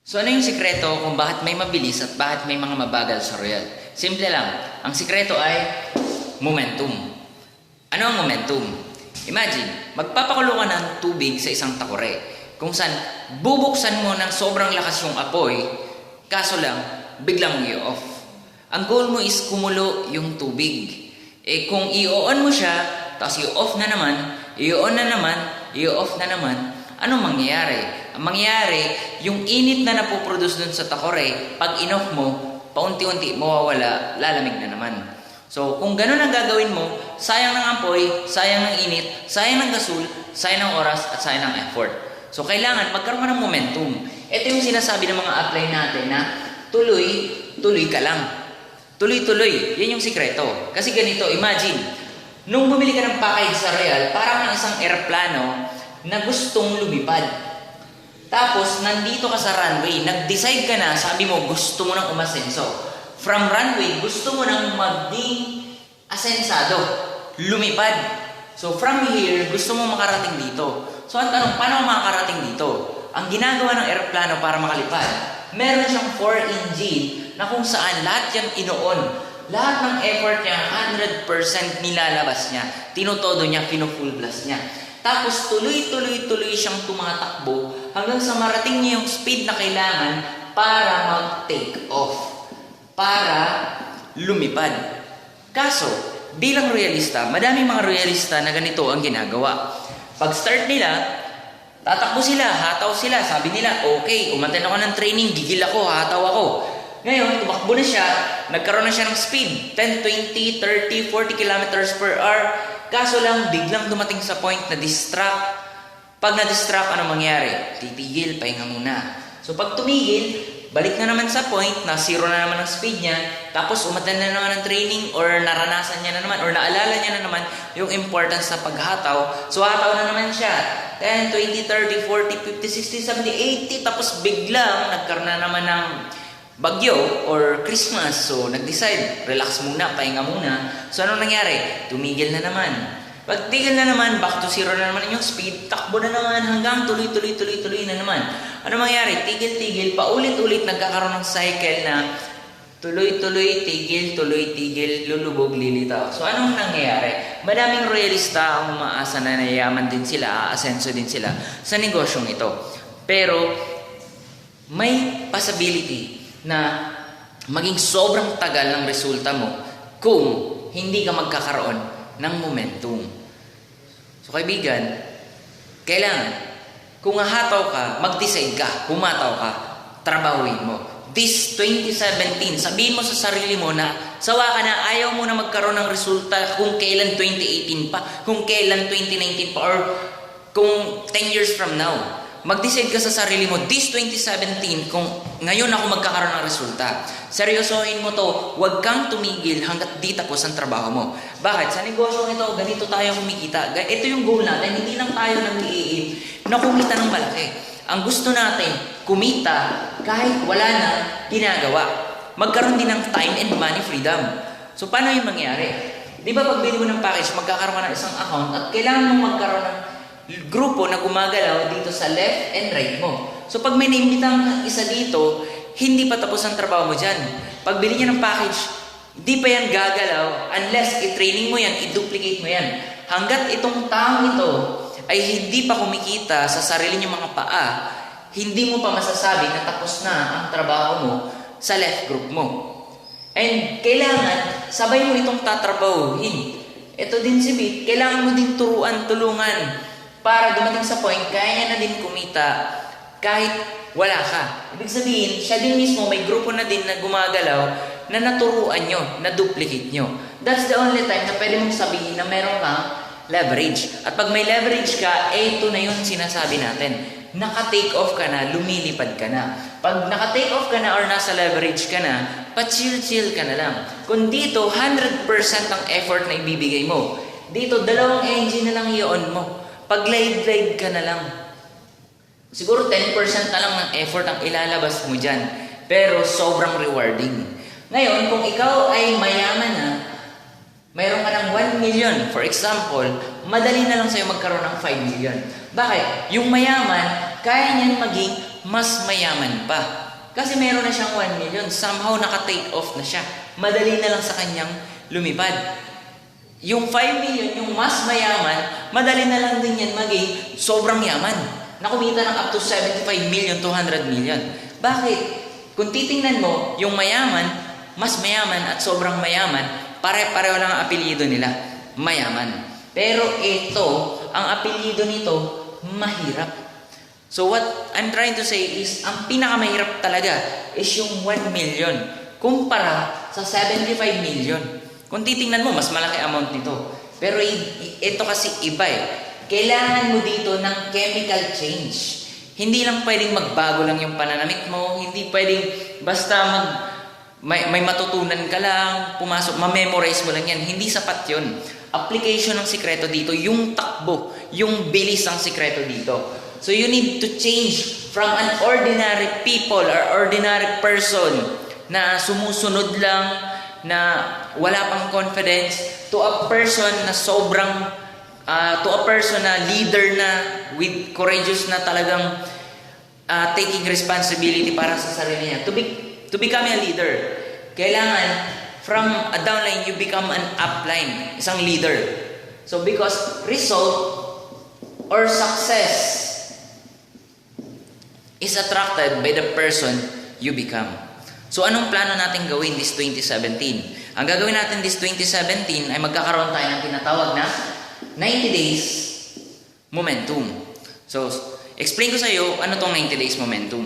So ano yung sikreto kung bakit may mabilis at bakit may mga mabagal sa Royal? Simple lang. Ang sikreto ay momentum. Ano ang momentum? Imagine, magpapakulo ka ng tubig sa isang takore kung saan bubuksan mo ng sobrang lakas yung apoy, kaso lang, biglang i-off. Ang goal mo is kumulo yung tubig. Kung i-on mo siya, tapos i-off na naman, i-on na naman, i-off na naman, anong mangyayari? Ang mangyayari, yung init na napoproduce dun sa takore, pag in-off mo, paunti-unti mawawala, lalamig na naman. So, kung ganun ang gagawin mo, sayang ng apoy, sayang ng init, sayang ng gasol, sayang ng oras, at sayang ng effort. So, kailangan magkaroon ka ng momentum. Ito yung sinasabi ng mga apply natin na tuloy ka lang. Tuloy-tuloy. Yan yung sikreto. Kasi ganito, imagine, nung bumili ka ng package sa Real, parang ng isang aeroplano na gustong lumipad. Tapos, nandito ka sa runway, nag-decide ka na, sabi mo, gusto mo nang umasenso. From runway, gusto mo nang maging asensado, lumipad. So, from here, gusto mo makarating dito. So, ang tanong, paano makakarating dito? Ang ginagawa ng aeroplano para makalipad, meron siyang 4 engine na kung saan lahat yan inoon. Lahat ng effort niya, 100% nilalabas niya. Tinutodo niya, pino-full blast niya. Tapos tuloy-tuloy siyang tumatakbo hanggang sa marating niya yung speed na kailangan para mag-take off. Para lumipad. Kaso, bilang realista, madaming mga realista na ganito ang ginagawa. Pag start nila, tatakbo sila, hataw sila. Sabi nila, okay, umattend ako ng training, gigil ako, hataw ako. Ngayon, tumakbo na siya, nagkaroon na siya ng speed, 10, 20, 30, 40 kilometers per hour. Kaso lang, biglang dumating sa point na distract. Pag na-distract, ano mangyari? Titigil, pahinga muna. So pag tumigil, balik na naman sa point na zero na naman ang speed niya, tapos umattend na naman ng training or naranasan niya na naman or naalala niya na naman yung importance sa paghataw. So hataw na naman siya. 10, 20, 30, 40, 50, 60, 70, 80, tapos biglang nagkaroon na naman ng bagyo or Christmas. So, nag-decide, relax muna, pahinga muna. So, ano nangyari? Tumigil na naman. Pag tigil na naman, back to zero na naman yung speed, takbo na naman hanggang tuloy na naman. Ano mangyari? Tigil, paulit-ulit nagkakaroon ng cycle na tuloy, tigil, lulubog, lilitaw. So, anong nangyayari? Madaming royalista ang umaasa na nayaman din sila, aasenso din sila sa negosyong ito. Pero, may possibility na maging sobrang tagal ng resulta mo kung hindi ka magkakaroon ng momentum. So kaibigan, kailangan, kung hahataw ka, mag-decide ka, humataw ka, trabahuin mo. This 2017, sabihin mo sa sarili mo na sawa ka na, ayaw mo na magkaroon ng resulta kung kailan 2018 pa, kung kailan 2019 pa, or kung 10 years from now. Mag-decide ka sa sarili mo, this 2017, kung ngayon ako magkakaroon ng resulta. Seryosohin mo to, huwag kang tumigil hanggat di tapos ang trabaho mo. Bakit? Sa negosyo ito, ganito tayo kumikita. Ito yung goal natin, hindi lang tayo nag-iim na kumita ng malaki. Ang gusto natin, kumita kahit wala na ginagawa. Magkaroon din ng time and money freedom. So, paano yung mangyari? Di ba pag bili mo ng package, magkakaroon ka ng isang account at kailangan mong magkaroon ng grupo na gumagalaw dito sa left and right mo. So pag may naimbitang isa dito, hindi pa tapos ang trabaho mo dyan. Pag bili niya ng package, di pa yan gagalaw unless i-training mo yan, i-duplicate mo yan. Hanggat itong taong ito ay hindi pa kumikita sa sarili niyang mga paa, hindi mo pa masasabi na tapos na ang trabaho mo sa left group mo. And kailangan, sabay mo itong tatrabahuhin. Ito din si Bit, kailangan mo din tulungan para dumating sa point, kaya niya na din kumita kahit wala ka. Ibig sabihin, siya din mismo, may grupo na din na gumagalaw na naturuan nyo, na duplicate nyo. That's the only time na pwede mong sabihin na meron kang leverage. At pag may leverage ka, ito na yun sinasabi natin. Naka-take off ka na, lumilipad ka na. Pag naka-take off ka na or nasa leverage ka na, pa-chill-chill ka na lang. Kung dito, 100% ang effort na ibibigay mo. Dito, 2 engine na lang i-on mo. Pag-glide ka na lang. Siguro 10% na lang ng effort ang ilalabas mo dyan. Pero sobrang rewarding. Ngayon, kung ikaw ay mayaman na, mayroon ka ng 1 million, for example, madali na lang sa'yo magkaroon ng 5 million. Bakit? Yung mayaman, kaya niyan maging mas mayaman pa. Kasi meron na siyang 1 million. Somehow naka-take off na siya. Madali na lang sa kanyang lumipad. Yung 5 million, yung mas mayaman, madali na lang din yan maging sobrang yaman. Nakumita ng up to 75 million, 200 million. Bakit? Kung titingnan mo, yung mayaman, mas mayaman at sobrang mayaman, pare-pareho lang ang apelyido nila. Mayaman. Pero ito, ang apelyido nito, mahirap. So what I'm trying to say is, ang pinakamahirap talaga is yung 1 million kumpara sa 75 million. Kung titingnan mo, mas malaki amount nito. Pero ito kasi iba eh. Kailangan mo dito ng chemical change. Hindi lang pwedeng magbago lang yung pananamit mo. Hindi pwedeng basta may matutunan ka lang, pumasok, ma-memorize mo lang yan. Hindi sapat yun. Application ng sikreto dito, yung takbo, yung bilis ang sikreto dito. So you need to change from an ordinary people or ordinary person na sumusunod lang, na wala pang confidence, to a person na sobrang, to a person na leader na, with courageous na talagang taking responsibility para sa sarili niya. To become a leader, kailangan from a downline, you become an upline, isang leader. So because result or success is attracted by the person you become. So anong plano natin gawin this 2017? Ang gagawin natin this 2017 ay magkakaroon tayo ng tinatawag na 90 days momentum. So explain ko sa iyo ano tong 90 days momentum.